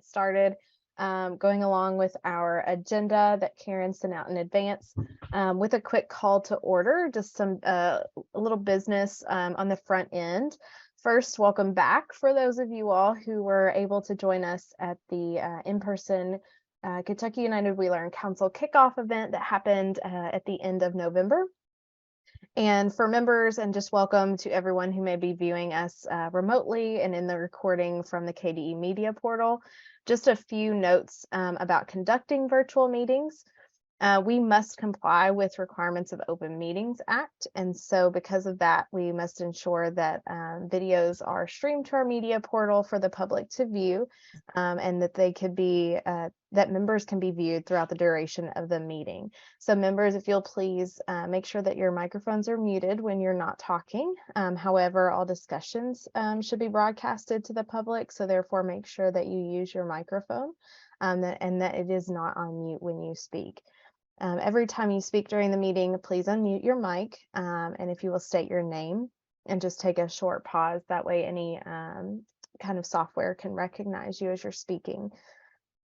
get started, going along with our agenda that Karen sent out in advance, with a quick call to order, just some a little business on the front end. First, welcome back for those of you all who were able to join us at the in-person Kentucky United We Learn Council kickoff event that happened at the end of November. And for members, and just welcome to everyone who may be viewing us remotely and in the recording from the KDE Media portal. Just a few notes about conducting virtual meetings. We must comply with requirements of Open Meetings Act. And so because of that, we must ensure that videos are streamed to our media portal for the public to view, and that they could be, that members can be viewed throughout the duration of the meeting. So members, if you'll please make sure that your microphones are muted when you're not talking. However, all discussions should be broadcasted to the public. So therefore make sure that you use your microphone and that it is not on mute when you speak. Every time you speak during the meeting, please unmute your mic, and if you will state your name and just take a short pause, that way any kind of software can recognize you as you're speaking.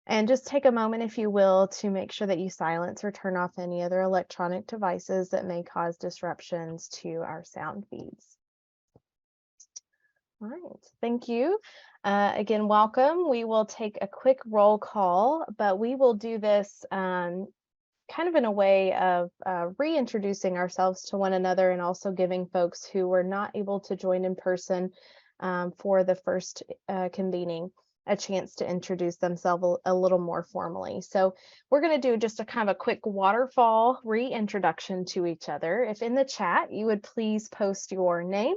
And just take a moment, if you will, to make sure that you silence or turn off any other electronic devices that may cause disruptions to our sound feeds. All right, thank you. Again, welcome. We will take a quick roll call, but we will do this kind of in a way of reintroducing ourselves to one another, and also giving folks who were not able to join in person for the first convening a chance to introduce themselves a little more formally. So we're going to do just a kind of a quick waterfall reintroduction to each other. If in the chat you would please post your name,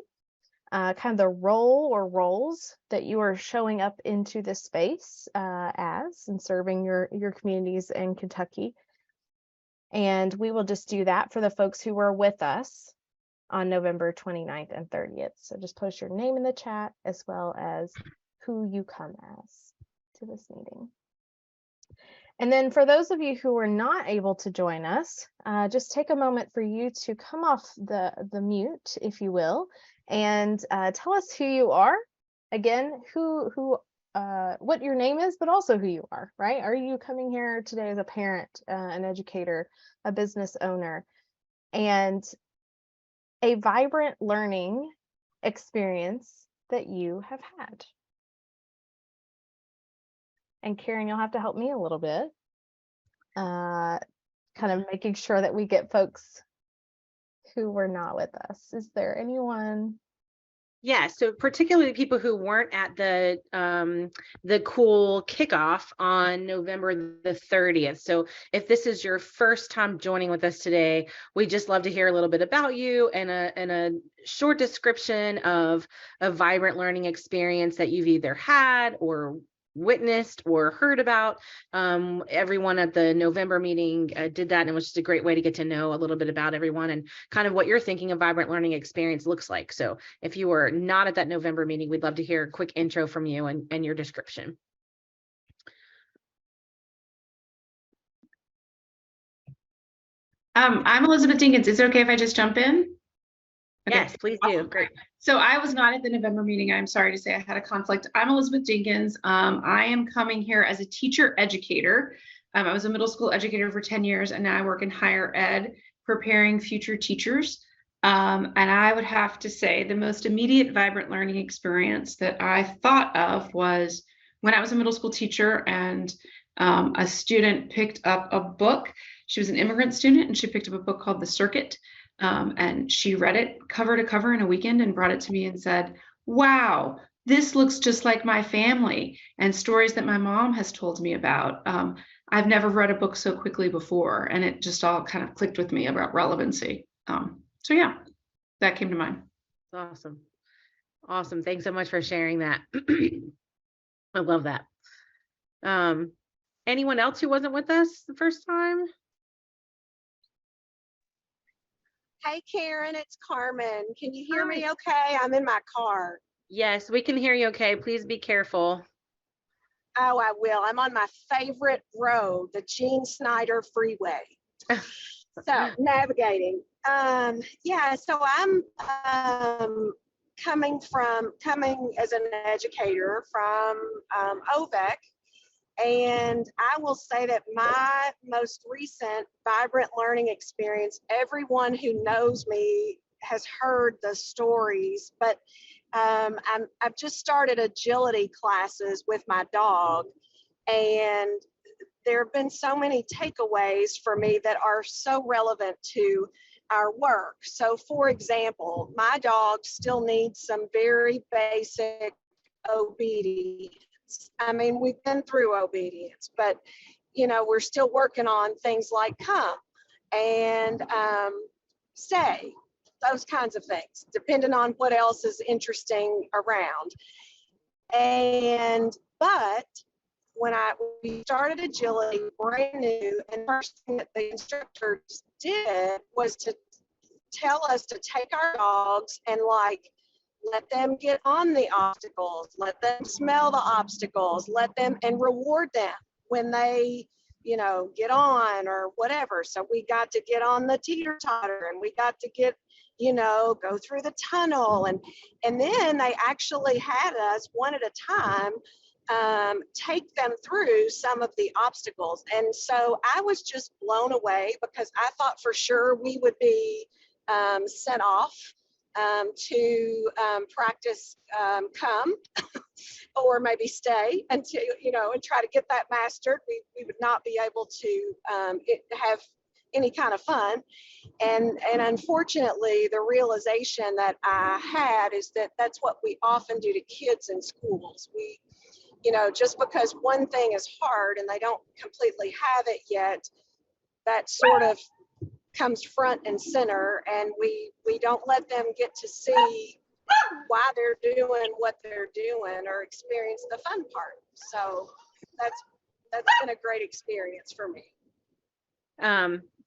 kind of the role or roles that you are showing up into this space as and serving your communities in Kentucky. And we will just do that for the folks who were with us on November 29th and 30th. So just post your name in the chat as well as who you come as to this meeting. And then for those of you who were not able to join us, just take a moment for you to come off the mute, if you will, and tell us who you are. Again, what your name is, but also who you are, right? Are you coming here today as a parent, an educator, a business owner, and a vibrant learning experience that you have had? And Karen, you'll have to help me a little bit, kind of making sure that we get folks who were not with us. Is there anyone? Yeah, so particularly people who weren't at the cool kickoff on November the 30th. So if this is your first time joining with us today, we'd just love to hear a little bit about you and a short description of a vibrant learning experience that you've either had or witnessed or heard about. Everyone at the November meeting did that, and it was just a great way to get to know a little bit about everyone and kind of what you're thinking a vibrant learning experience looks like. So if you were not at that November meeting, we'd love to hear a quick intro from you and your description. I'm Elizabeth Dinkins. Is it okay if I just jump in? Okay. Yes, please do. Great. So I was not at the November meeting. I'm sorry to say I had a conflict. I'm Elizabeth Dinkins. I am coming here as a teacher educator. I was a middle school educator for 10 years, and now I work in higher ed, preparing future teachers. And I would have to say the most immediate vibrant learning experience that I thought of was when I was a middle school teacher, and a student picked up a book. She was an immigrant student, and she picked up a book called The Circuit. And she read it cover to cover in a weekend and brought it to me and said, wow, this looks just like my family and stories that my mom has told me about. I've never read a book so quickly before, and it just all kind of clicked with me about relevancy. So yeah, that came to mind. Awesome. Awesome. Thanks so much for sharing that. I love that. Anyone else who wasn't with us the first time? Hey, Karen, it's Carmen. Can you hear me okay? I'm in my car. Yes, we can hear you okay. Please be careful. Oh, I will. I'm on my favorite road, the Gene Snyder Freeway. So navigating. Yeah, so I'm coming as an educator from OVEC, And I will say that my most recent vibrant learning experience, everyone who knows me has heard the stories, but I've just started agility classes with my dog, and there have been so many takeaways for me that are so relevant to our work. So for example, my dog still needs some very basic obedience. I mean, we've been through obedience, but we're still working on things like come and stay, those kinds of things, depending on what else is interesting around. But when we started agility brand new, and the first thing that the instructors did was to tell us to take our dogs and let them get on the obstacles, let them smell the obstacles, let them and reward them when they get on or whatever. So we got to get on the teeter totter, and we got to get go through the tunnel, and then they actually had us one at a time take them through some of the obstacles. And so I was just blown away, because I thought for sure we would be sent off to practice come or maybe stay until and try to get that mastered. We would not be able to have any kind of fun. And unfortunately, the realization that I had is that that's what we often do to kids in schools. We just because one thing is hard and they don't completely have it yet, that sort of comes front and center, and we don't let them get to see why they're doing what they're doing or experience the fun part. So that's been a great experience for me.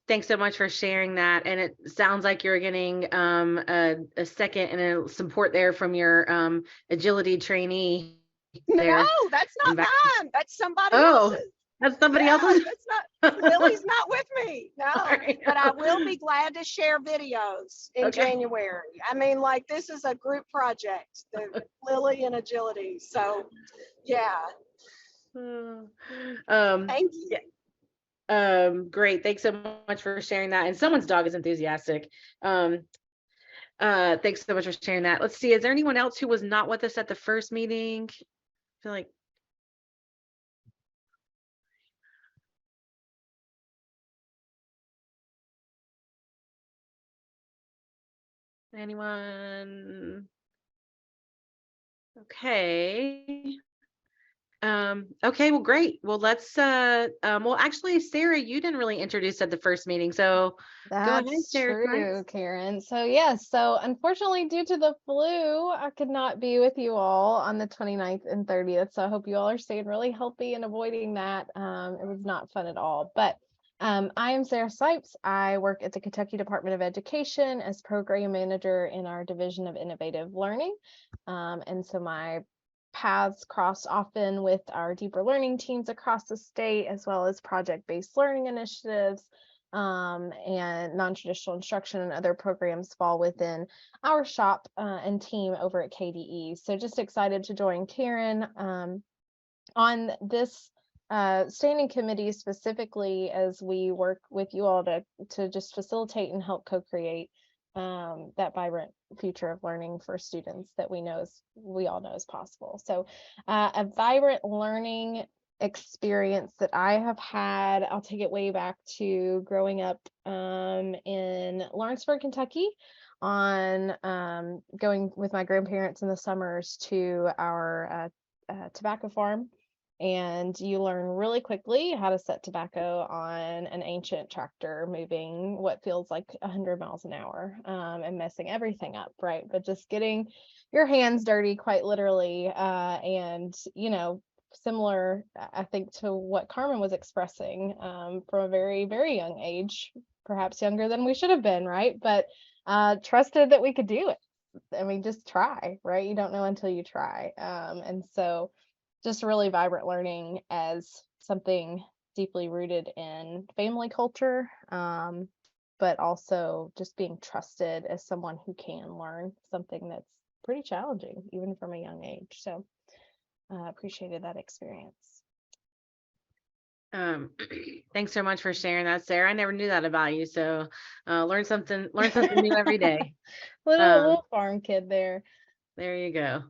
Thanks so much for sharing that. And it sounds like you're getting a second and a support there from your agility trainee. No, that's not mine. That's somebody else's. That's somebody else's? That's not, Lily's not with me. No, Sorry. But I will be glad to share videos in January. I mean, this is a group project, the Lily and Agility. So, yeah. Thank you. Yeah. Great. Thanks so much for sharing that. And someone's dog is enthusiastic. Thanks so much for sharing that. Let's see. Is there anyone else who was not with us at the first meeting? I feel like anyone? Okay. Okay, well, great. Well, let's well, actually, Sarah, you didn't really introduce at the first meeting, so go ahead, Sarah. True, Karen. So yes, so unfortunately, due to the flu, I could not be with you all on the 29th and 30th. So I hope you all are staying really healthy and avoiding that. It was not fun at all. But I am Sarah Sipes. I work at the Kentucky Department of Education as program manager in our Division of Innovative Learning. And so my paths cross often with our deeper learning teams across the state, as well as project-based learning initiatives, and non-traditional instruction and other programs fall within our shop and team over at KDE. So just excited to join Karen on this standing committee specifically, as we work with you all to just facilitate and help co-create that vibrant future of learning for students that we all know is possible. So a vibrant learning experience that I have had, I'll take it way back to growing up in Lawrenceburg, Kentucky, on going with my grandparents in the summers to our tobacco farm. And you learn really quickly how to set tobacco on an ancient tractor moving what feels like 100 miles an hour, and messing everything up, right? But just getting your hands dirty, quite literally, and similar, I think, to what Carmen was expressing, from a very, very young age, perhaps younger than we should have been, right? But trusted that we could do it. I mean, just try, right? You don't know until you try. And so just really vibrant learning as something deeply rooted in family culture, but also just being trusted as someone who can learn something that's pretty challenging, even from a young age. So appreciated that experience. Thanks so much for sharing that, Sarah. I never knew that about you. So learn something new every day. Little farm kid there. There you go.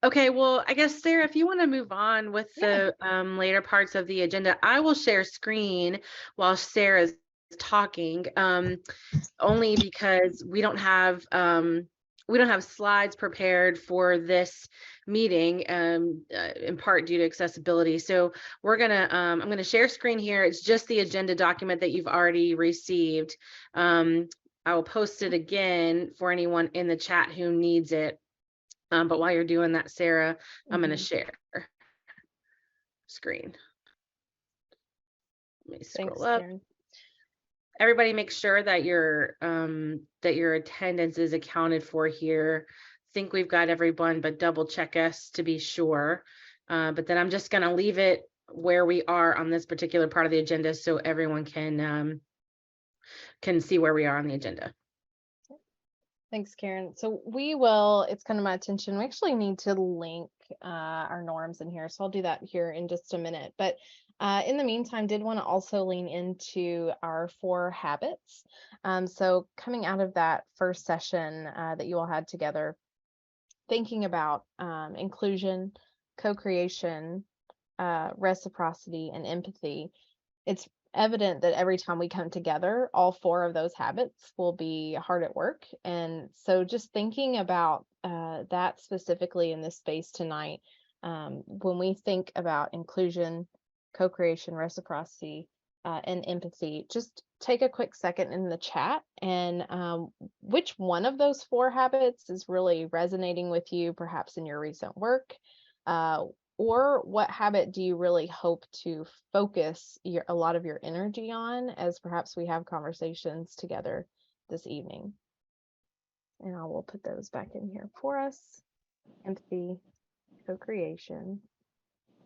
Okay, well, I guess Sarah, if you want to move on with the later parts of the agenda, I will share screen while Sarah's talking, only because we don't have slides prepared for this meeting, in part due to accessibility. So we're gonna I'm gonna share screen here. It's just the agenda document that you've already received. I will post it again for anyone in the chat who needs it. But while you're doing that, Sarah, I'm going to share screen. Let me scroll up. Karen. Everybody make sure that your attendance is accounted for here. Think we've got everyone, but double check us to be sure. But then I'm just going to leave it where we are on this particular part of the agenda so everyone can see where we are on the agenda. Thanks, Karen. So it's come to my attention, we actually need to link our norms in here. So I'll do that here in just a minute. But in the meantime, did want to also lean into our 4 habits. So coming out of that first session that you all had together, thinking about inclusion, co-creation, reciprocity, and empathy, it's evident that every time we come together, all 4 of those habits will be hard at work. And so just thinking about that specifically in this space tonight, when we think about inclusion, co-creation, reciprocity, and empathy, just take a quick second in the chat and which one of those 4 habits is really resonating with you, perhaps in your recent work, or what habit do you really hope to focus a lot of your energy on as perhaps we have conversations together this evening? And I will put those back in here for us. Empathy, co-creation,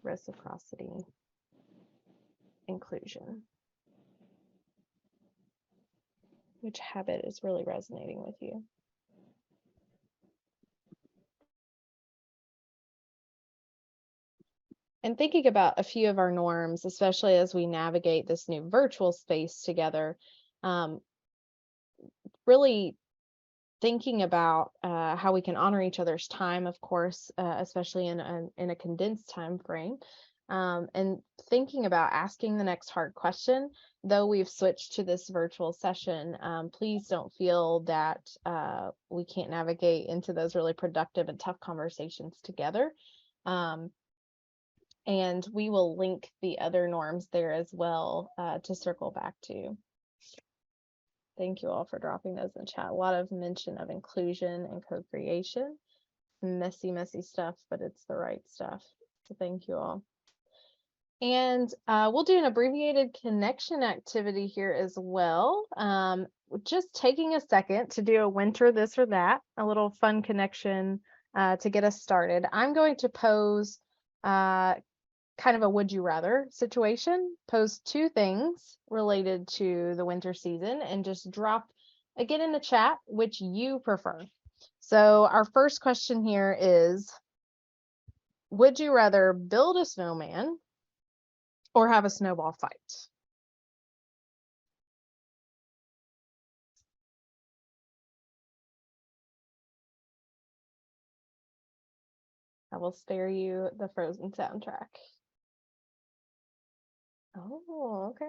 reciprocity, inclusion. Which habit is really resonating with you? And thinking about a few of our norms, especially as we navigate this new virtual space together, really thinking about how we can honor each other's time, of course, especially in a condensed time frame, and thinking about asking the next hard question. Though we've switched to this virtual session, please don't feel that we can't navigate into those really productive and tough conversations together. And we will link the other norms there as well to circle back to. Thank you all for dropping those in the chat. A lot of mention of inclusion and co-creation. Messy, messy stuff, but it's the right stuff. So thank you all. And we'll do an abbreviated connection activity here as well. Just taking a second to do a winter this or that, a little fun connection to get us started. I'm going to pose kind of a would you rather situation, pose 2 things related to the winter season and just drop again in the chat which you prefer. So our first question here is, would you rather build a snowman or have a snowball fight? I will spare you the Frozen soundtrack. Oh, okay.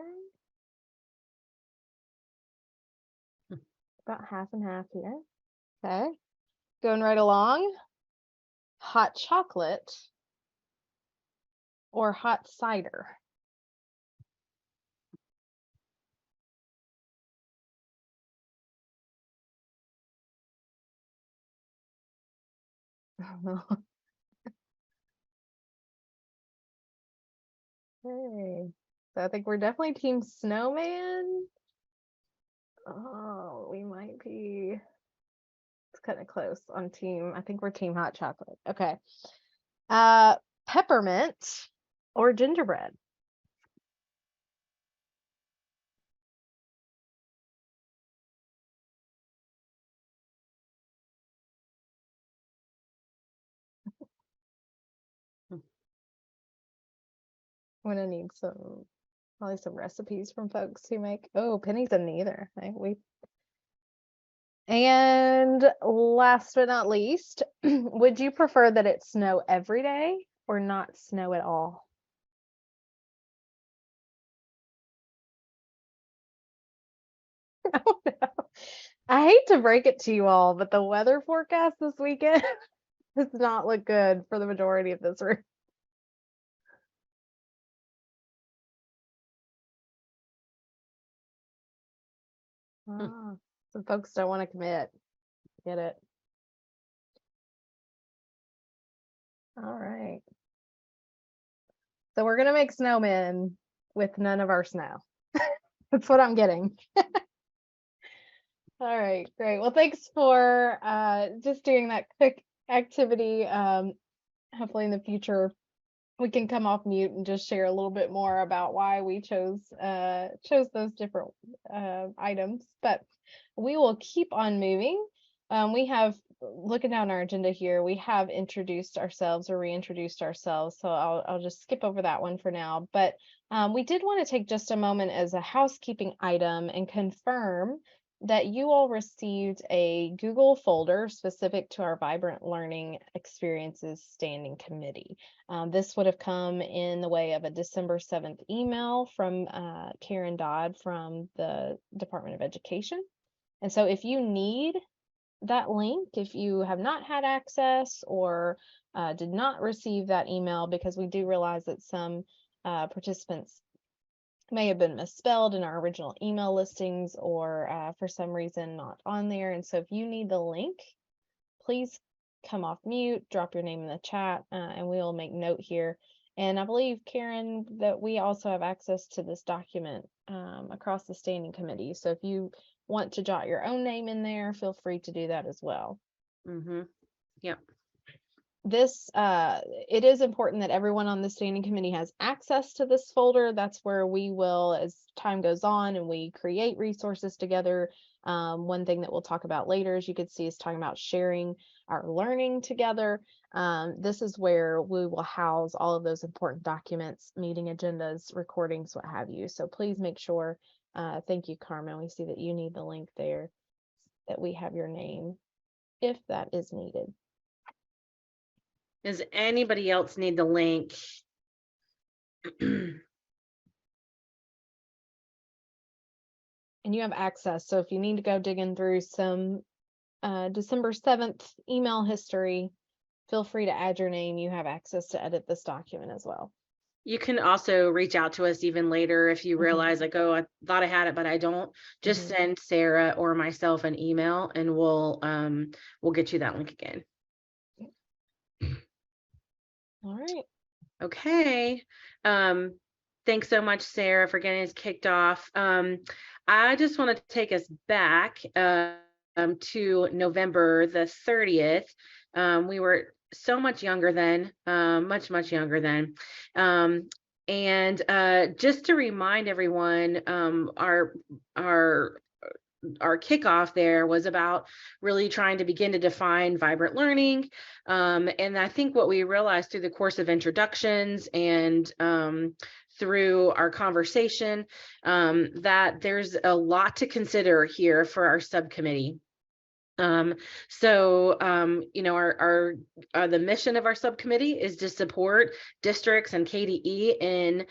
About half and half here. Okay. Going right along. Hot chocolate or hot cider? Okay. So I think we're definitely team snowman. Oh, we might be. It's kind of close on team. I think we're team hot chocolate. Okay. Peppermint or gingerbread? I'm gonna need probably some recipes from folks who make, oh, pennies and neither. And last but not least, would you prefer that it snow every day or not snow at all? Oh, no. I hate to break it to you all, but the weather forecast this weekend does not look good for the majority of this room. Ah, some folks don't want to commit. Get it. All right. So we're gonna make snowmen with none of our snow. That's what I'm getting. All right, great. Well, thanks for just doing that quick activity. Hopefully in the future we can come off mute and just share a little bit more about why we chose those different items. But we will keep on moving. We have, looking down our agenda here, we have introduced ourselves or reintroduced ourselves. So I'll just skip over that one for now. But we did want to take just a moment as a housekeeping item and confirm that you all received a Google folder specific to our Vibrant Learning Experiences Standing Committee. This would have come in the way of a December 7th email from Karen Dodd from the Department of Education. And so if you need that link, if you have not had access or did not receive that email, because we do realize that some participants may have been misspelled in our original email listings or for some reason not on there. And so if you need the link, please come off mute, drop your name in the chat, and we will make note here. And I believe, Karen, that we also have access to this document across the standing committee. So if you want to jot your own name in there, feel free to do that as well. Yep. This it is important that everyone on the standing committee has access to this folder. That's where we will, as time goes on and we create resources together. One thing that we'll talk about later, as you can see, is talking about sharing our learning together. This is where we will house all of those important documents, meeting agendas, recordings, what have you. So please make sure, thank you, Carmen. We see that you need the link there, that we have your name if that is needed. Does anybody else need the link? And you have access. So if you need to go digging through some December 7th email history, feel free to add your name. You have access to edit this document as well. You can also reach out to us even later if you realize like, oh, I thought I had it, but I don't. Just send Sarah or myself an email and we'll get you that link again. All right. Okay. Thanks so much, Sarah, for getting us kicked off. I just want to take us back to November the 30th. We were so much younger then, much younger then. And just to remind everyone, our kickoff there was about really trying to begin to define vibrant learning. And I think what we realized through the course of introductions and through our conversation, that there's a lot to consider here for our subcommittee. You know, the mission of our subcommittee is to support districts and KDE in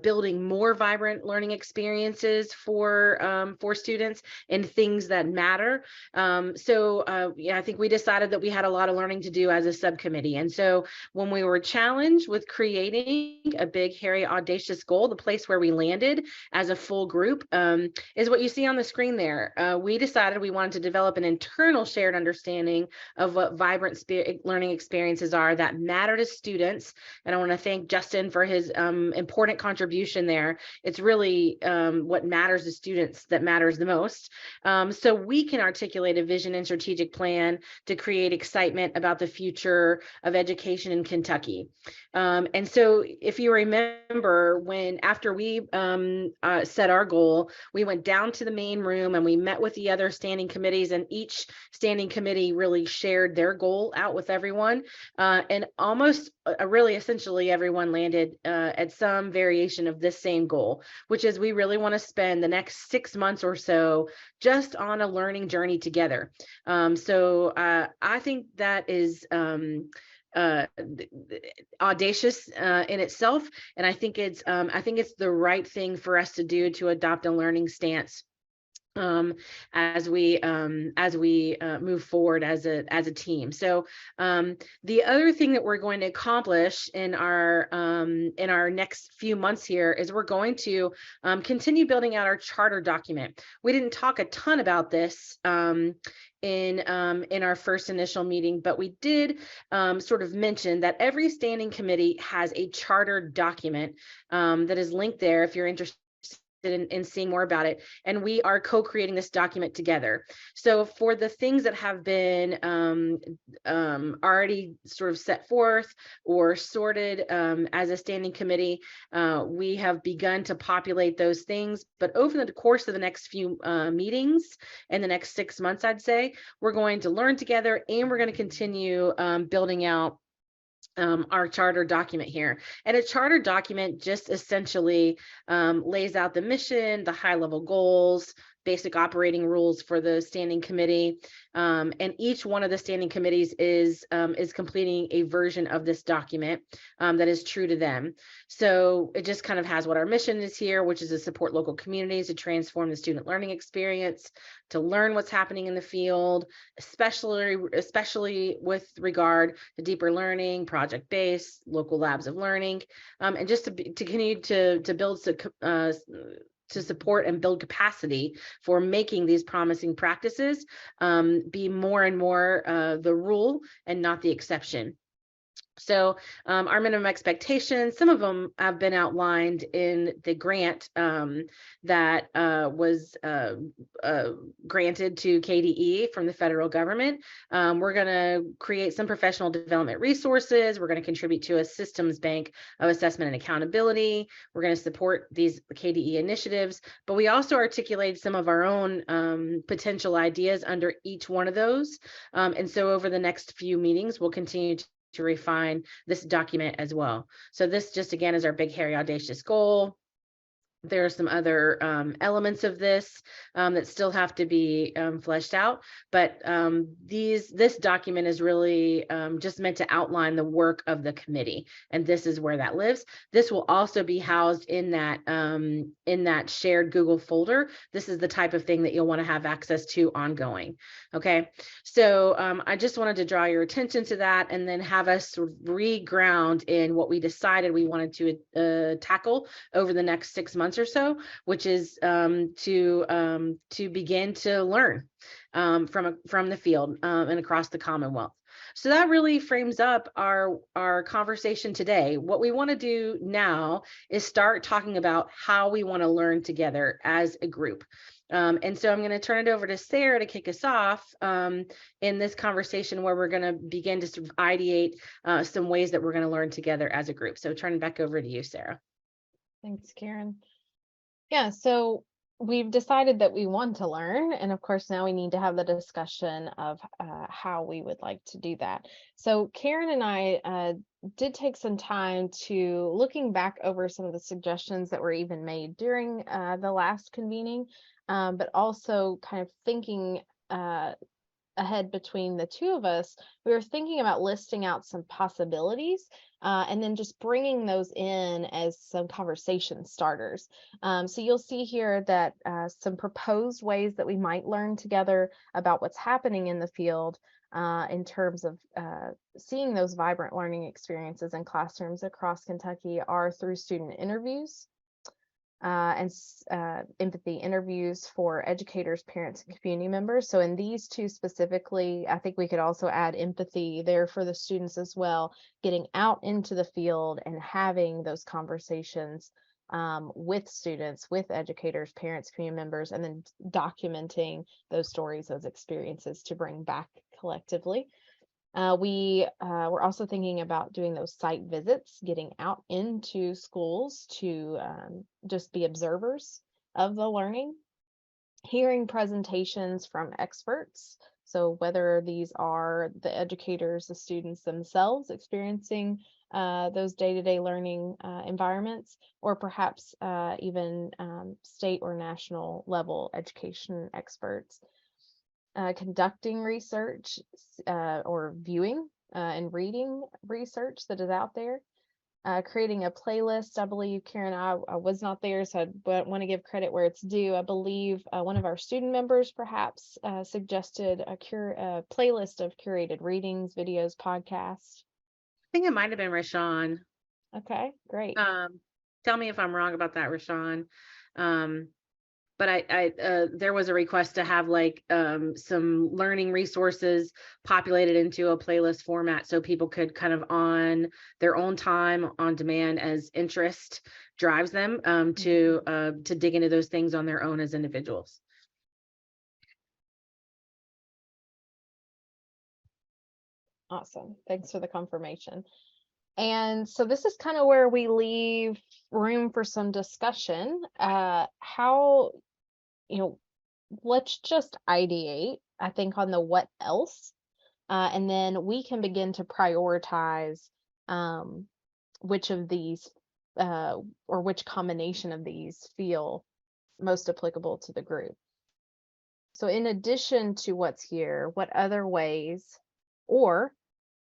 building more vibrant learning experiences for students and things that matter. Yeah, I think we decided that we had a lot of learning to do as a subcommittee. And so when we were challenged with creating a big, hairy, audacious goal, the place where we landed as a full group is what you see on the screen there. We decided we wanted to develop an internal shared understanding of what vibrant learning experiences are that matter to students. And I want to thank Justin for his important contribution there. It's really what matters to students that matters the most. So we can articulate a vision and strategic plan to create excitement about the future of education in Kentucky. And so if you remember, after we set our goal, we went down to the main room and we met with the other standing committees, and each standing committee really shared their goal out with everyone, and almost really essentially everyone landed at some variation of this same goal, which is we really want to spend the next 6 months or so just on a learning journey together. So I think that is audacious in itself, and I think it's the right thing for us to do, to adopt a learning stance as we move forward as a team. So the other thing that we're going to accomplish in our next few months here is we're going to continue building out our charter document. We didn't talk a ton about this in our first initial meeting, but we did sort of mention that every standing committee has a charter document that is linked there if you're interested in seeing more about it, and we are co-creating this document together. So for the things that have been already sort of set forth or sorted as a standing committee, we have begun to populate those things, but over the course of the next few meetings in the next 6 months, I'd say, we're going to learn together, and we're going to continue building out our charter document here. And a charter document just essentially lays out the mission, the high level goals, basic operating rules for the standing committee, and each one of the standing committees is completing a version of this document that is true to them. So it just kind of has what our mission is here, which is to support local communities to transform the student learning experience, to learn what's happening in the field, especially with regard to deeper learning, project-based, local labs of learning, and just to continue to build to support and build capacity for making these promising practices be more and more the rule and not the exception. So our minimum expectations, some of them have been outlined in the grant that was granted to KDE from the federal government. We're going to create some professional development resources. We're going to contribute to a systems bank of assessment and accountability. We're going to support these KDE initiatives, but we also articulated some of our own potential ideas under each one of those. And so over the next few meetings, we'll continue to refine this document as well. So this just again is our big, hairy, audacious goal. There are some other elements of this that still have to be fleshed out, but this document is really just meant to outline the work of the committee, and this is where that lives. This will also be housed in that shared Google folder. This is the type of thing that you'll want to have access to ongoing. Okay, so I just wanted to draw your attention to that, and then have us sort of re-ground in what we decided we wanted to tackle over the next 6 months or so, which is to begin to learn from the field and across the Commonwealth. So that really frames up our conversation today. What we want to do now is start talking about how we want to learn together as a group. And so I'm going to turn it over to Sarah to kick us off in this conversation, where we're going to begin to sort of ideate some ways that we're going to learn together as a group. So turning back over to you, Sarah. Thanks, Karen. Yeah, so we've decided that we want to learn, and of course now we need to have the discussion of how we would like to do that. So Karen and I did take some time to looking back over some of the suggestions that were even made during the last convening, but also kind of thinking ahead between the two of us. We were thinking about listing out some possibilities and then just bringing those in as some conversation starters. So you'll see here that some proposed ways that we might learn together about what's happening in the field in terms of seeing those vibrant learning experiences in classrooms across Kentucky are through student interviews, and empathy interviews for educators, parents, and community members. So in these two specifically, I think we could also add empathy there for the students as well, getting out into the field and having those conversations with students, with educators, parents, community members, and then documenting those stories, those experiences to bring back collectively. We were also thinking about doing those site visits, getting out into schools to just be observers of the learning, hearing presentations from experts, So whether these are the educators, the students themselves experiencing those day-to-day learning environments, or perhaps even state or national level education experts. Conducting research or viewing and reading research that is out there. Creating a playlist. I believe, Karen, I was not there, so I want to give credit where it's due. I believe one of our student members perhaps suggested a playlist of curated readings, videos, podcasts. I think it might have been Rashawn. Okay, great. Tell me if I'm wrong about that, Rashawn. But I there was a request to have like some learning resources populated into a playlist format so people could kind of on their own time on demand as interest drives them to dig into those things on their own as individuals. Awesome. Thanks for the confirmation. And so this is kind of where we leave room for some discussion. How, let's just ideate, I think, on the what else, and then we can begin to prioritize which of these or which combination of these feel most applicable to the group. So in addition to what's here, what other ways, or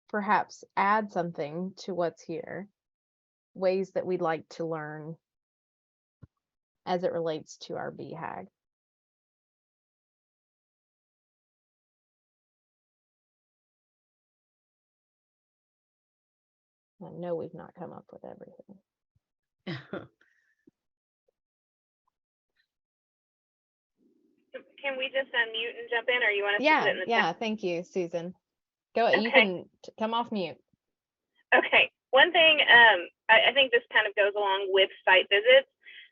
perhaps add something to what's here, ways that we'd like to learn as it relates to our BHAG? I know we've not come up with everything. Can we just unmute and jump in, or you want us to sit in the Yeah, thank you, Susan. Go, you Okay. can come off mute. Okay. One thing, I think this kind of goes along with site visits,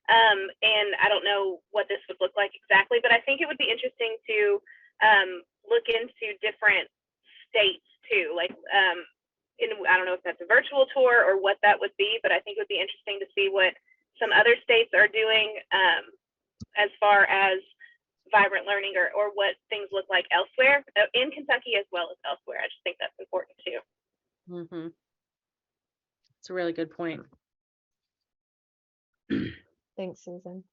and I don't know what this would look like exactly, but I think it would be interesting to look into different states too. Like, I don't know if that's a virtual tour or what that would be, but I think it would be interesting to see what some other states are doing as far as vibrant learning, or what things look like elsewhere in Kentucky as well as elsewhere. I just think that's important too. Mm-hmm. It's a really good point. Thanks, Susan.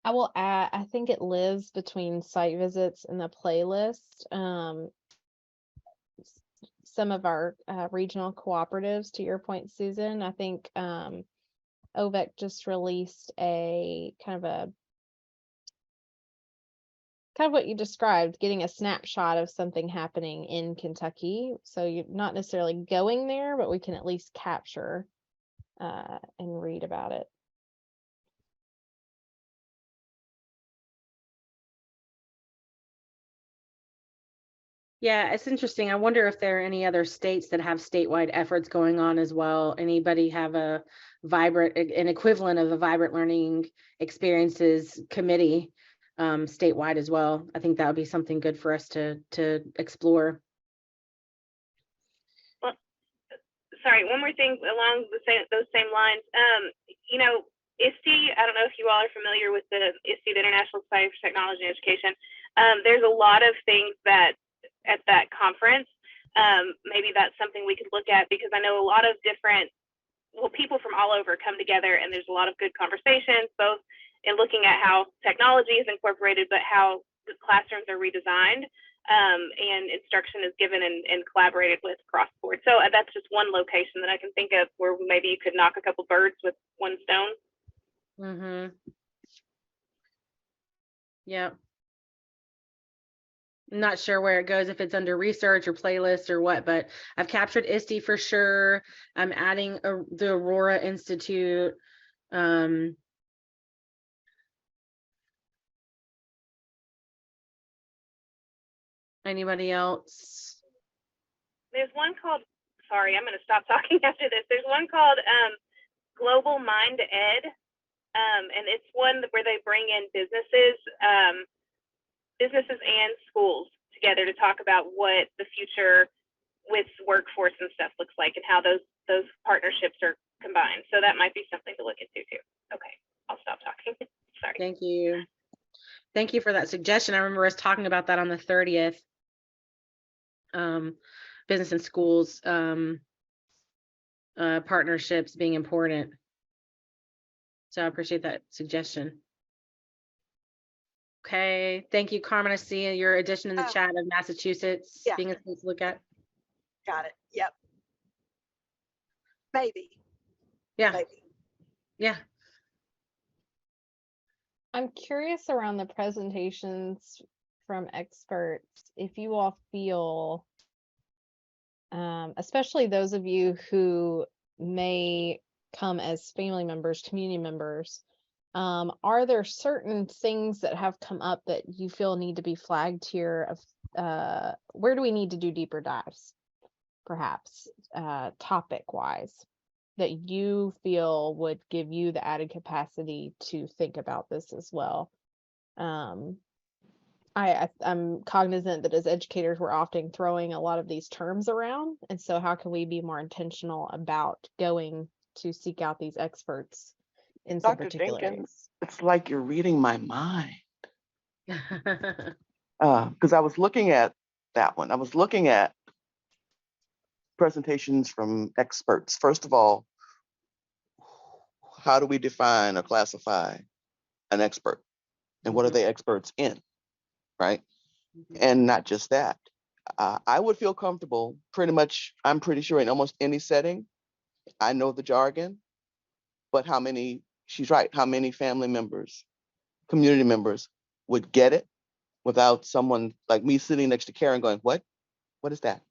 I will add, I think it lives between site visits and the playlist. Some of our regional cooperatives, to your point, Susan, I think OVEC just released a kind of what you described, getting a snapshot of something happening in Kentucky. So you're not necessarily going there, but we can at least capture and read about it. Yeah, it's interesting. I wonder if there are any other states that have statewide efforts going on as well. Anybody have an equivalent of a vibrant learning experiences committee statewide as well? I think that would be something good for us to explore. Well, sorry, one more thing along those same lines. ISTE, I don't know if you all are familiar with the ISTE, the International Society for Technology and Education. There's a lot of things that at that conference, maybe that's something we could look at, because I know a lot of people from all over come together, and there's a lot of good conversations, both in looking at how technology is incorporated, but how the classrooms are redesigned, and instruction is given and collaborated with across the board. So that's just one location that I can think of where maybe you could knock a couple birds with one stone. Mm-hmm. Yeah. I'm not sure where it goes, if it's under research or playlist or what, but I've captured ISTE for sure. I'm adding the Aurora Institute. Anybody else? There's one called, sorry, I'm going to stop talking after this. There's one called Global Mind Ed, and it's one where they bring in businesses and schools together to talk about what the future with workforce and stuff looks like, and how those partnerships are combined. So that might be something to look into too. Okay, I'll stop talking. Sorry. Thank you. Thank you for that suggestion. I remember us talking about that on the 30th. Business and schools partnerships being important. So I appreciate that suggestion. Okay, thank you, Carmen. I see your addition in the chat of Massachusetts Yeah. being a state to look at. Got it. Yep. Maybe. Yeah. Maybe. Yeah. I'm curious around the presentations from experts, if you all feel, especially those of you who may come as family members, community members, are there certain things that have come up that you feel need to be flagged here of where do we need to do deeper dives, perhaps topic wise, that you feel would give you the added capacity to think about this as well? I'm cognizant that as educators, we're often throwing a lot of these terms around. And so how can we be more intentional about going to seek out these experts in some Dr. particular Jenkins, areas? it's like you're reading my mind. Because I was looking at that one. I was looking at presentations from experts. First of all, how do we define or classify an expert? And what are they experts in, right? And not just that. I would feel comfortable pretty much, I'm pretty sure in almost any setting, I know the jargon, but how many, she's right, how many family members, community members would get it without someone like me sitting next to Karen going, what is that?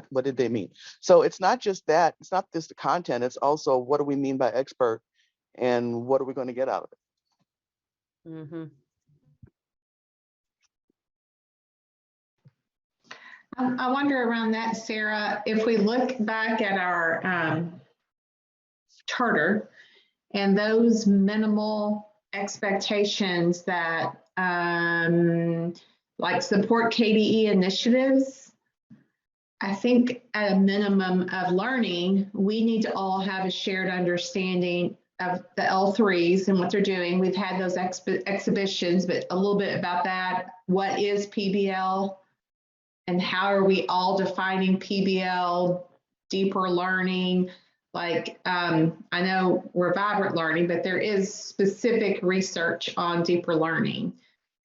What did they mean? So it's not just that, it's not just the content, it's also what do we mean by expert and what are we going to get out of it? Mm-hmm. I wonder around that, Sarah, if we look back at our charter and those minimal expectations that like support KDE initiatives, I think at a minimum of learning, we need to all have a shared understanding of the L3s and what they're doing. We've had those exhibitions, but a little bit about that. What is PBL? And how are we all defining PBL, deeper learning? Like, I know we're vibrant learning, but there is specific research on deeper learning.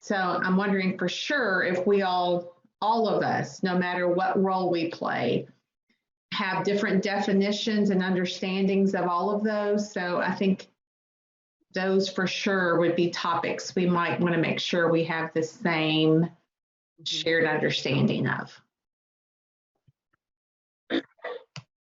So I'm wondering for sure if we all of us, no matter what role we play, have different definitions and understandings of all of those. So I think those for sure would be topics we might want to make sure we have the same shared understanding of.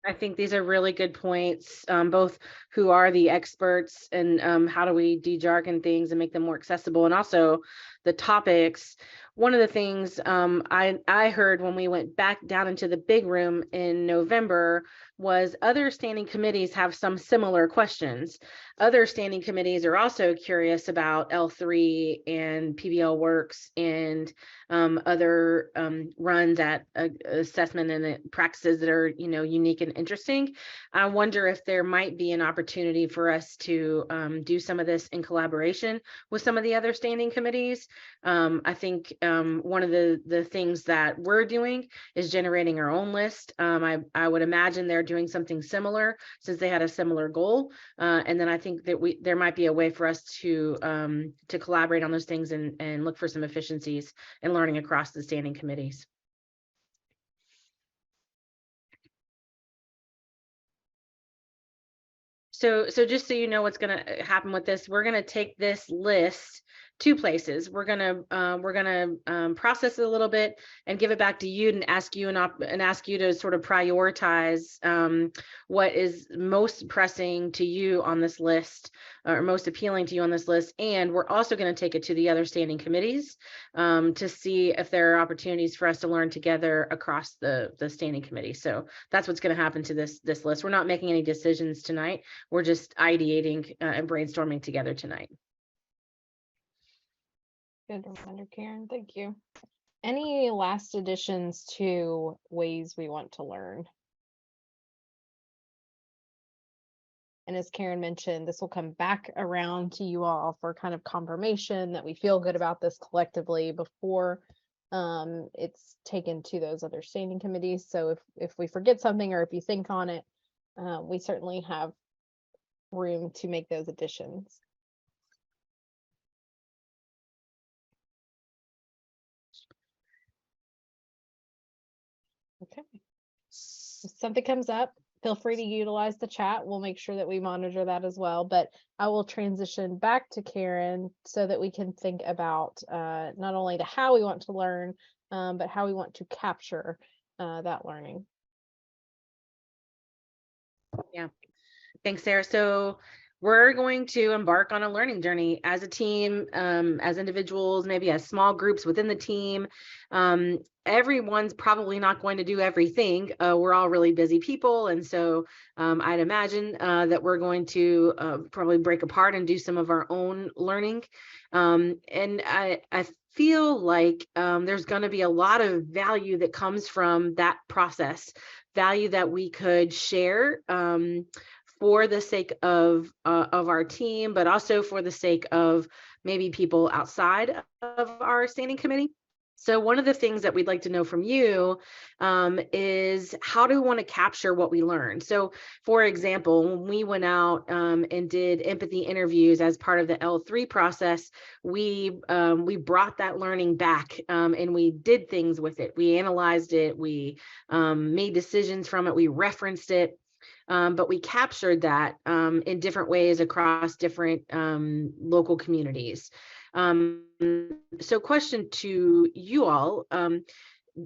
I think these are really good points, both who are the experts and how do we de-jargon things and make them more accessible, and also the topics. One of the things I heard when we went back down into the big room in November was other standing committees have some similar questions. Other standing committees are also curious about L3 and PBL works and other runs at assessment and practices that are, unique and interesting. I wonder if there might be an opportunity for us to do some of this in collaboration with some of the other standing committees. I think one of the things that we're doing is generating our own list. I would imagine they're doing something similar since they had a similar goal. And then I think that there might be a way for us to collaborate on those things and look for some efficiencies and learning across the standing committees. So just so you know what's going to happen with this, we're going to take this list two places. We're going to process it a little bit and give it back to you and ask you to sort of prioritize what is most pressing to you on this list or most appealing to you on this list. And we're also going to take it to the other standing committees to see if there are opportunities for us to learn together across the standing committee. So that's what's going to happen to this list. We're not making any decisions tonight. We're just ideating and brainstorming together tonight. Good reminder, Karen. Thank you. Any last additions to ways we want to learn? And as Karen mentioned, this will come back around to you all for kind of confirmation that we feel good about this collectively before it's taken to those other standing committees. So if we forget something or if you think on it, we certainly have room to make those additions. Okay. If something comes up, feel free to utilize the chat. We'll make sure that we monitor that as well. But I will transition back to Karen so that we can think about not only the how we want to learn, but how we want to capture that learning. Yeah, thanks, Sarah. So we're going to embark on a learning journey as a team, as individuals, maybe as small groups within the team. Everyone's probably not going to do everything. We're all really busy people. And so I'd imagine that we're going to probably break apart and do some of our own learning. And I feel like there's going to be a lot of value that comes from that process, value that we could share for the sake of our team, but also for the sake of maybe people outside of our standing committee. So one of the things that we'd like to know from you is how do we want to capture what we learned? So for example, when we went out and did empathy interviews as part of the L3 process, we brought that learning back and we did things with it. We analyzed it, we made decisions from it, we referenced it. But we captured that in different ways across different local communities. So question to you all, and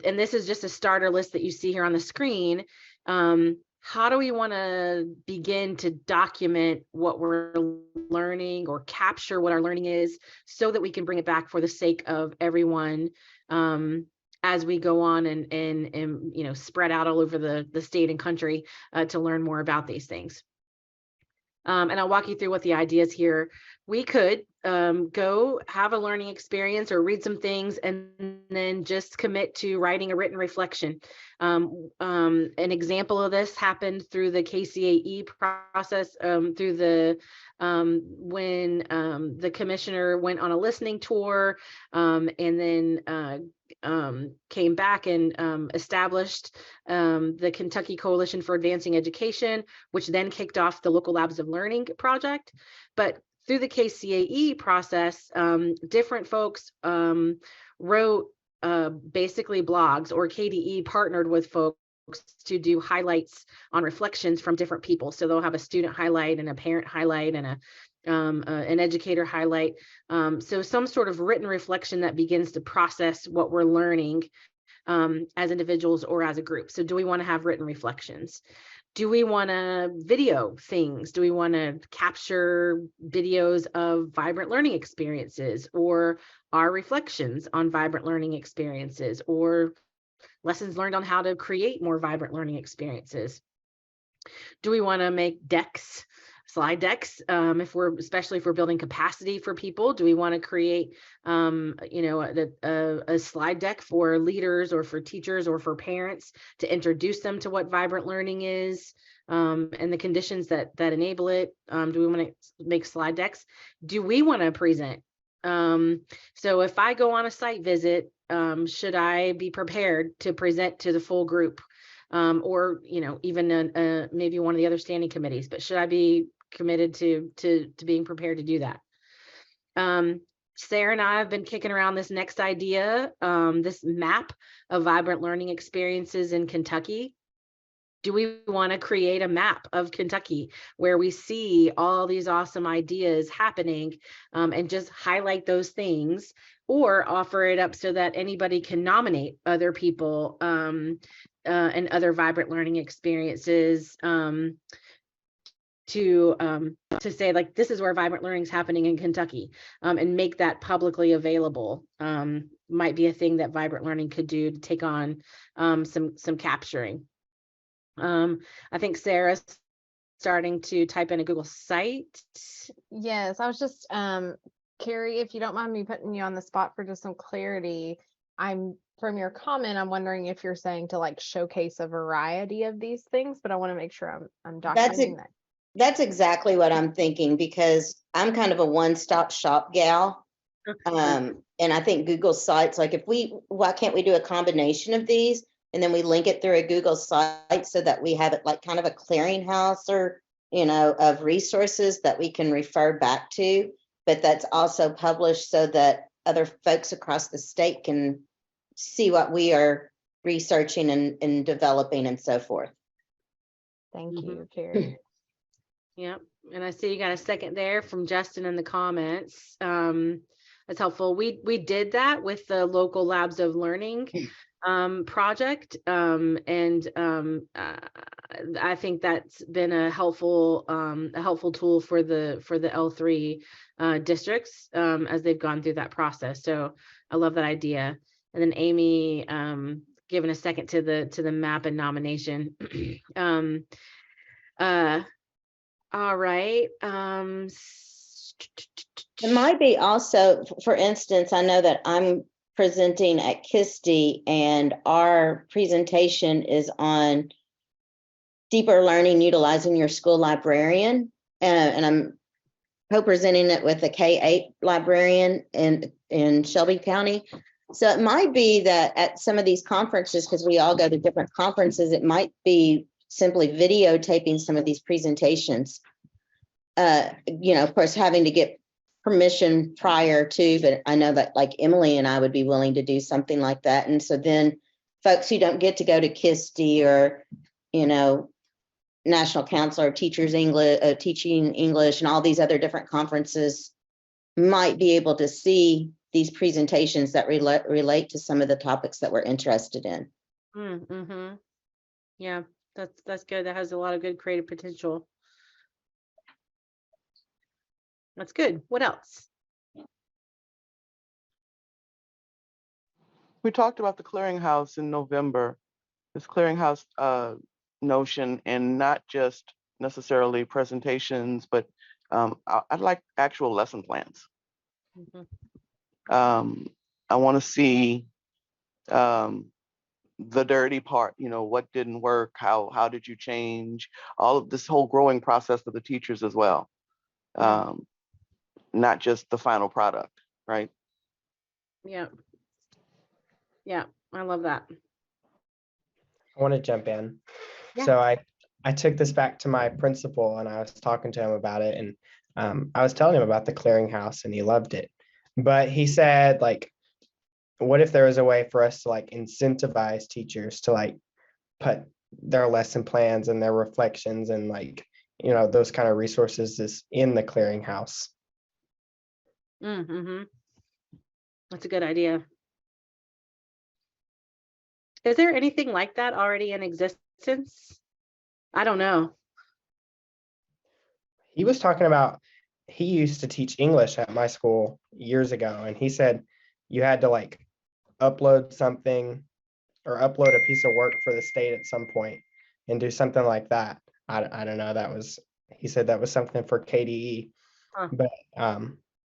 this is just a starter list that you see here on the screen. How do we want to begin to document what we're learning or capture what our learning is so that we can bring it back for the sake of everyone as we go on and spread out all over the state and country to learn more about these things. And I'll walk you through what the ideas here. We could go have a learning experience or read some things and then just commit to writing a written reflection. An example of this happened through the KCAE process, through the when the commissioner went on a listening tour and then came back and established the Kentucky Coalition for Advancing Education, which then kicked off the Local Labs of Learning project. But through the KCAE process, different folks wrote basically blogs, or KDE partnered with folks to do highlights on reflections from different people. So they'll have a student highlight and a parent highlight and an educator highlight. So some sort of written reflection that begins to process what we're learning as individuals or as a group. So do we want to have written reflections? Do we want to video things? Do we want to capture videos of vibrant learning experiences or our reflections on vibrant learning experiences or lessons learned on how to create more vibrant learning experiences? Do we want to make decks, slide decks, especially if we're building capacity for people? Do we want to create a slide deck for leaders or for teachers or for parents to introduce them to what vibrant learning is and the conditions that enable it? Do we want to make slide decks? Do we want to present? So if I go on a site visit, should I be prepared to present to the full group? Or even maybe one of the other standing committees, but should I be committed to being prepared to do that? Sarah and I have been kicking around this next idea, this map of vibrant learning experiences in Kentucky. Do we want to create a map of Kentucky where we see all these awesome ideas happening and just highlight those things, or offer it up so that anybody can nominate other people and other vibrant learning experiences to say, like, this is where vibrant learning is happening in Kentucky, and make that publicly available. Might be a thing that vibrant learning could do to take on some capturing. I think Sarah's starting to type in a Google site. Yes, I was just Carrie, if you don't mind me putting you on the spot for just some clarity, from your comment, I'm wondering if you're saying to like showcase a variety of these things, but I want to make sure I'm documenting that. That's exactly what I'm thinking, because I'm kind of a one-stop shop gal. And I think Google Sites, like why can't we do a combination of these? And then we link it through a Google site so that we have it like kind of a clearinghouse or, of resources that we can refer back to, but that's also published so that other folks across the state can see what we are researching and developing and so forth. Thank Mhm. you, Carrie. Yep. And I see you got a second there from Justin in the comments. That's helpful. We did that with the local labs of learning project. I think that's been a helpful tool for the L3 districts as they've gone through that process. So I love that idea. And then Amy giving a second to the map and nomination. All right. It might be also, for instance, I know that I'm presenting at KISTI and our presentation is on deeper learning utilizing your school librarian. And I'm co-presenting it with a K-8 librarian in Shelby County. So it might be that at some of these conferences, because we all go to different conferences, it might be simply videotaping some of these presentations. Of course, having to get permission prior to, but I know that like Emily and I would be willing to do something like that. And so then folks who don't get to go to KISTI or, National Council of Teachers English, Teaching English and all these other different conferences might be able to see these presentations that relate to some of the topics that we're interested in. Mm-hmm. Yeah, that's good. That has a lot of good creative potential. That's good. What else? We talked about the clearinghouse in November, this clearinghouse notion, and not just necessarily presentations, but I'd like actual lesson plans. Mhm. I want to see the dirty part, what didn't work, how did you change, all of this whole growing process of the teachers as well. Not just the final product, right? Yeah. Yeah, I love that. I want to jump in. Yeah. So I took this back to my principal and I was talking to him about it, and I was telling him about the clearinghouse and he loved it. But he said, like, what if there was a way for us to like incentivize teachers to like put their lesson plans and their reflections and like, those kind of resources is in the clearinghouse. Mm-hmm. That's a good idea. Is there anything like that already in existence? I don't know. He was talking about, he used to teach English at my school years ago, and he said you had to like upload something or upload a piece of work for the state at some point and do something like that. I don't know. He said that was something for KDE, Huh.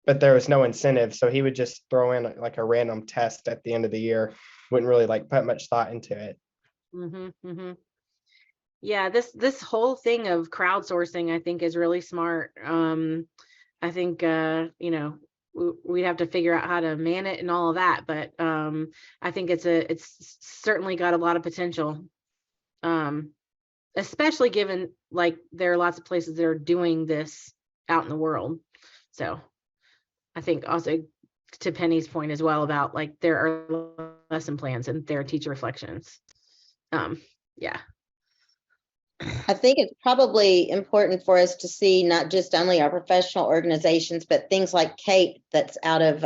but there was no incentive. So he would just throw in like a random test at the end of the year, wouldn't really like put much thought into it. Mm-hmm, mm-hmm. Yeah, this whole thing of crowdsourcing, I think, is really smart. I think we'd have to figure out how to man it and all of that, but I think it's certainly got a lot of potential. Especially given like there are lots of places that are doing this out in the world. So I think also to Penny's point as well about like there are lesson plans and there are teacher reflections. Yeah. I think it's probably important for us to see not just only our professional organizations, but things like Kate that's out of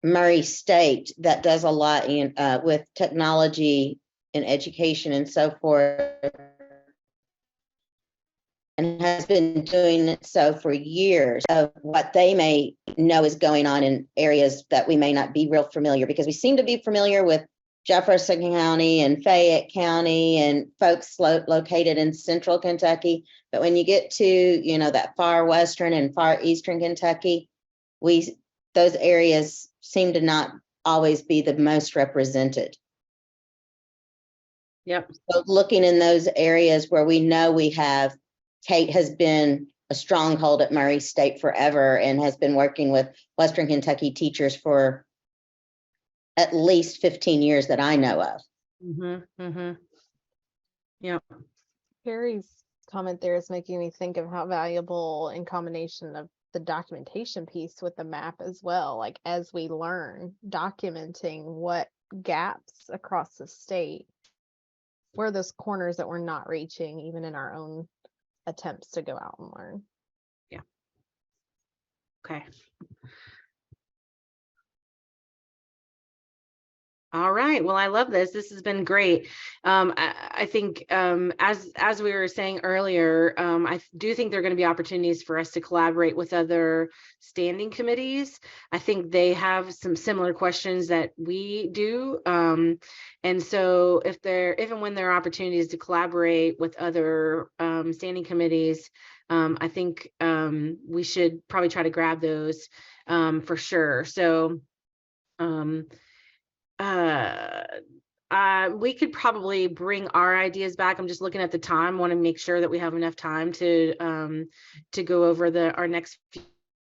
Murray State that does a lot with technology and education and so forth, and has been doing it so for years, of what they may know is going on in areas that we may not be real familiar, because we seem to be familiar with Jefferson County and Fayette County and folks located in central Kentucky. But when you get to, that far western and far eastern Kentucky, those areas seem to not always be the most represented. Yep. So looking in those areas where we know we have Kate has been a stronghold at Murray State forever and has been working with Western Kentucky teachers for at least 15 years that I know of. Yeah. Carrie's comment there is making me think of how valuable in combination of the documentation piece with the map as well, like as we learn, documenting what gaps across the state, where are those corners that we're not reaching even in our own attempts to go out and learn. Yeah. Okay. All right. Well, I love this. This has been great. I think as we were saying earlier, I do think there are going to be opportunities for us to collaborate with other standing committees. I think they have some similar questions that we do. And so if and when there are opportunities to collaborate with other standing committees, I think we should probably try to grab those for sure. So we could probably bring our ideas back. I'm just looking at the time, want to make sure that we have enough time to go over our next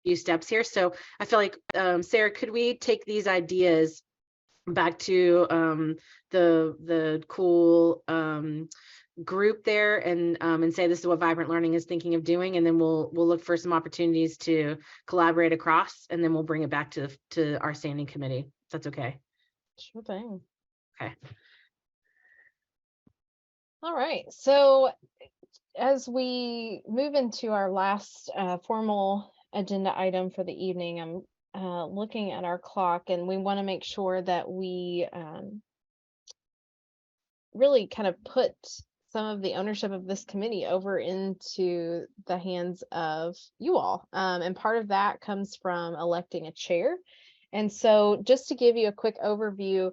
few steps here. So I feel like, Sarah, could we take these ideas back to the cool group there and say this is what Vibrant Learning is thinking of doing, and then we'll look for some opportunities to collaborate across, and then we'll bring it back to our standing committee, if that's okay. Sure thing. Okay. All right. So as we move into our last formal agenda item for the evening, I'm looking at our clock, and we want to make sure that we really kind of put some of the ownership of this committee over into the hands of you all. And part of that comes from electing a chair. And so just to give you a quick overview,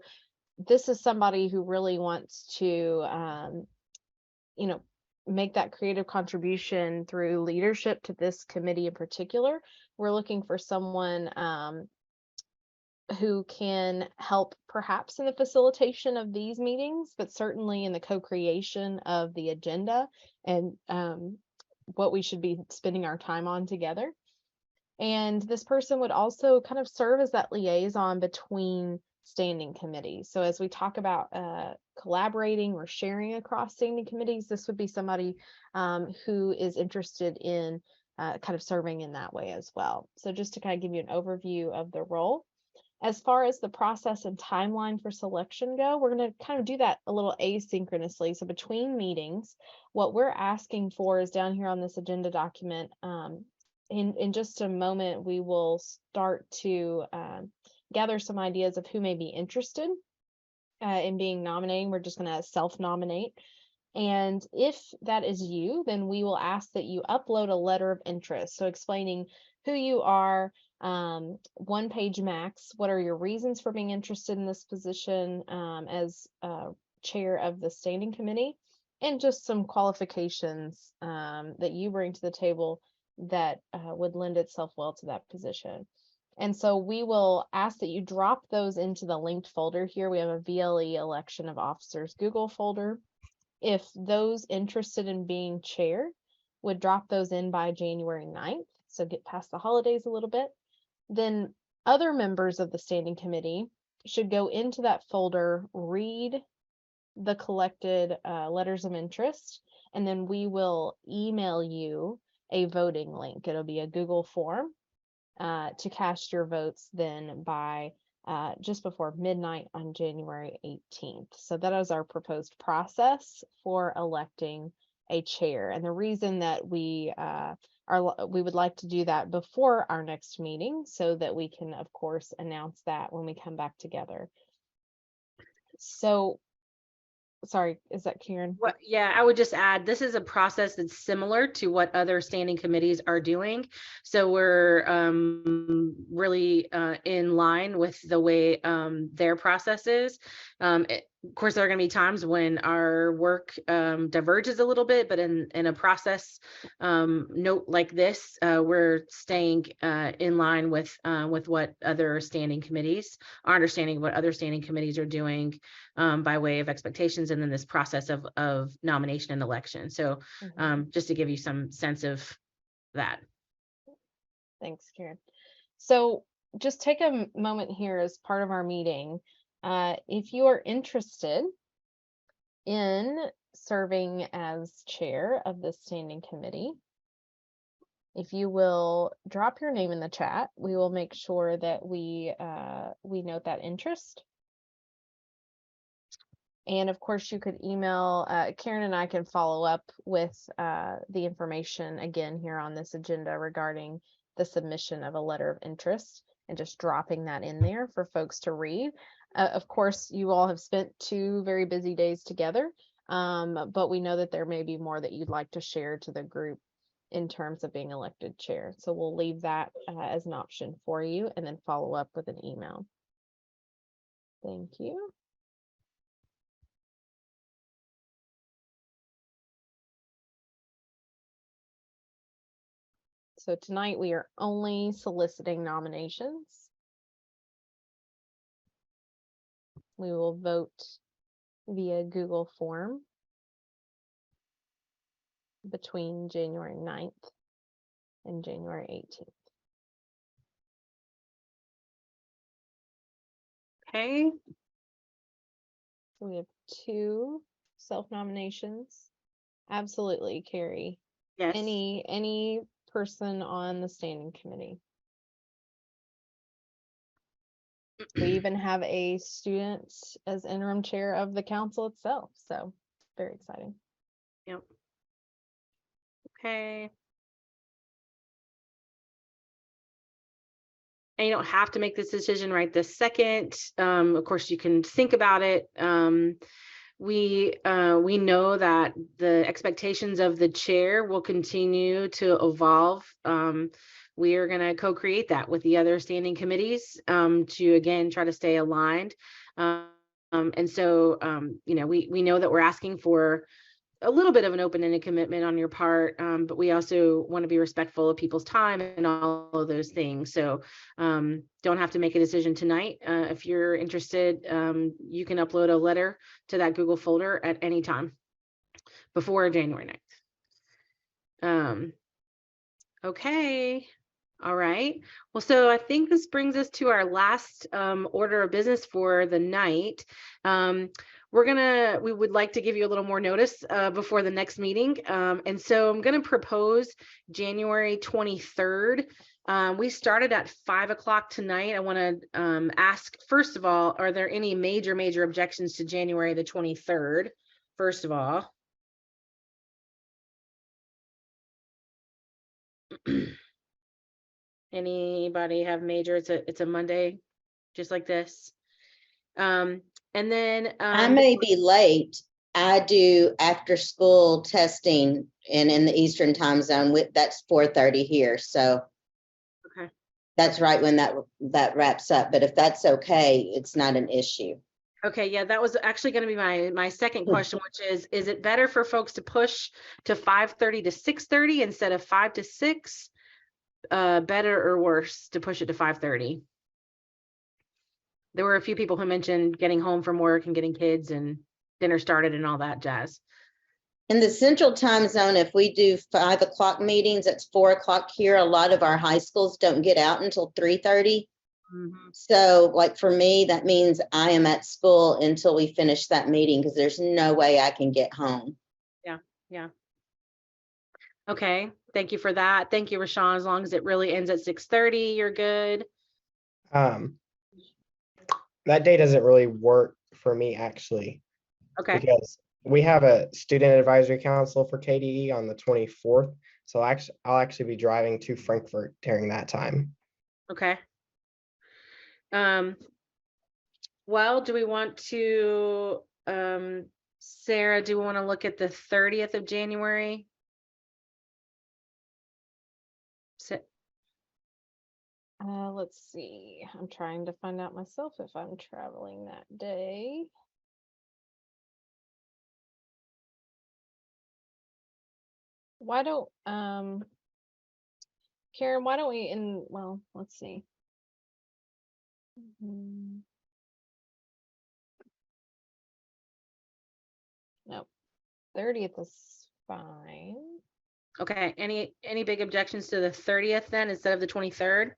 this is somebody who really wants to, make that creative contribution through leadership to this committee in particular. We're looking for someone who can help perhaps in the facilitation of these meetings, but certainly in the co-creation of the agenda and what we should be spending our time on together. And this person would also kind of serve as that liaison between standing committees. So as we talk about collaborating or sharing across standing committees, this would be somebody who is interested in kind of serving in that way as well. So just to kind of give you an overview of the role. As far as the process and timeline for selection go, we're going to kind of do that a little asynchronously. So between meetings, what we're asking for is down here on this agenda document. In just a moment, we will start to gather some ideas of who may be interested in being nominating. We're just going to self-nominate. And if that is you, then we will ask that you upload a letter of interest. So explaining who you are, 1 page max. What are your reasons for being interested in this position as chair of the standing committee? And just some qualifications that you bring to the table that would lend itself well to that position. And so we will ask that you drop those into the linked folder here. We have a VLE election of officers Google folder. If those interested in being chair would drop those in by January 9th, so get past the holidays a little bit, then other members of the standing committee should go into that folder, read the collected letters of interest, and then we will email you a voting link. It'll be a Google form to cast your votes then by just before midnight on January 18th. So that is our proposed process for electing a chair. And the reason that we would like to do that before our next meeting so that we can, of course, announce that when we come back together. So, sorry, is that Karen? Yeah, I would just add, this is a process that's similar to what other standing committees are doing. So we're really in line with the way their process is. Of course, there are going to be times when our work diverges a little bit, but in a process note like this, we're staying in line with what other standing committees, our understanding of what other standing committees are doing by way of expectations, and then this process of nomination and election. So just to give you some sense of that. Thanks, Karen. So just take a moment here as part of our meeting. If you are interested in serving as chair of the standing committee, if you will drop your name in the chat, we will make sure that we note that interest. And of course, you could email, Karen and I can follow up with the information again here on this agenda regarding the submission of a letter of interest, and just dropping that in there for folks to read. Of course, you all have spent 2 very busy days together, but we know that there may be more that you'd like to share to the group in terms of being elected chair. So we'll leave that as an option for you, and then follow up with an email. Thank you. So tonight we are only soliciting nominations. We will vote via Google form between January 9th and January 18th. Okay. So we have 2 self-nominations. Absolutely, Carrie. Yes. Any person on the standing committee. We even have a student as interim chair of the council itself, so very exciting. Yep. Okay. And you don't have to make this decision right this second. Of course, you can think about it. We know that the expectations of the chair will continue to evolve. We are going to co-create that with the other standing committees to again try to stay aligned. And so we know that we're asking for a little bit of an open-ended commitment on your part, but we also want to be respectful of people's time and all of those things. So don't have to make a decision tonight. If you're interested, you can upload a letter to that Google folder at any time before January 9th. Okay. All right. Well, so I think this brings us to our last order of business for the night. We would like to give you a little more notice before the next meeting. And so I'm going to propose January 23rd. We started at 5 o'clock tonight. I want to ask, first of all, are there any major objections to January the 23rd? First of all. Anybody have major? It's a Monday, just like this. And then I may be late. I do after school testing and in the Eastern time zone that's 4:30 here. So okay. That's right when that wraps up. But if that's okay, it's not an issue. Okay, yeah, that was actually going to be my second question, which is it better for folks to push to 5:30 to 6:30 instead of 5 to 6? Better or worse to push it to 5:30? There were a few people who mentioned getting home from work and getting kids and dinner started and all that jazz. In the central time zone, if we do 5 o'clock meetings, it's 4 o'clock here. A lot of our high schools don't get out until 3:30. Mm-hmm. So like for me, that means I am at school until we finish that meeting because there's no way I can get home. Yeah. Okay, thank you for that. Thank you, Rashawn. As long as it really ends at 6:30, you're good. That day doesn't really work for me actually. Okay. Because we have a student advisory council for KDE on the 24th. So I'll actually be driving to Frankfurt during that time. Okay. Well, do we want to, Sarah, do we want to look at the 30th of January? Let's see. I'm trying to find out myself if I'm traveling that day. why don't, Karen, why don't we, well, let's see. Nope, 30th is fine. Okay, any big objections to the 30th then instead of the 23rd?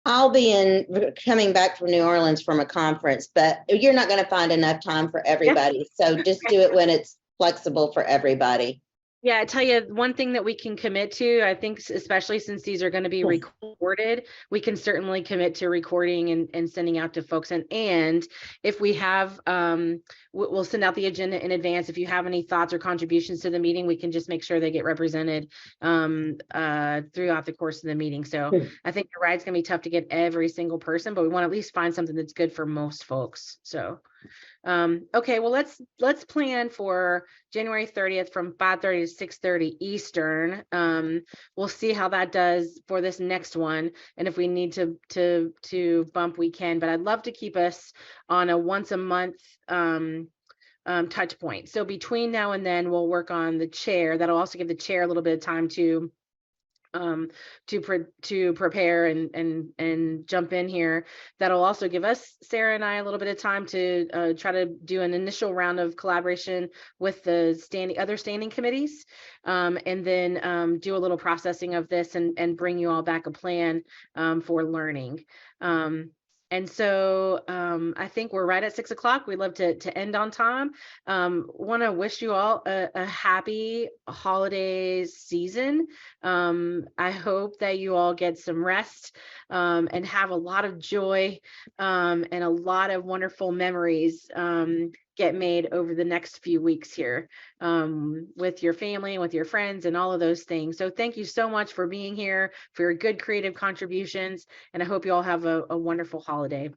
I'll be coming back from New Orleans from a conference, but you're not going to find enough time for everybody. So just do it when it's flexible for everybody. Yeah, I tell you, one thing that we can commit to, I think, especially since these are going to be recorded, we can certainly commit to recording and sending out to folks. And if we have, we'll send out the agenda in advance. If you have any thoughts or contributions to the meeting, we can just make sure they get represented throughout the course of the meeting. So I think you're right, it's going to be tough to get every single person, but we want to at least find something that's good for most folks. So. Okay, well, let's plan for January 30th from 5:30 to 6:30 Eastern. We'll see how that does for this next one, and if we need to bump, we can. But I'd love to keep us on a once a month touch point. So between now and then, we'll work on the chair. That'll also give the chair a little bit of time to prepare and jump in here. That'll also give us, Sarah and I, a little bit of time to try to do an initial round of collaboration with the other standing committees, and then do a little processing of this and bring you all back a plan for learning. And so I think we're right at 6 o'clock. We'd love to end on time. Want to wish you all a happy holidays season. I hope that you all get some rest and have a lot of joy and a lot of wonderful memories get made over the next few weeks here with your family and with your friends and all of those things. So thank you so much for being here, for your good creative contributions, and I hope you all have a wonderful holiday.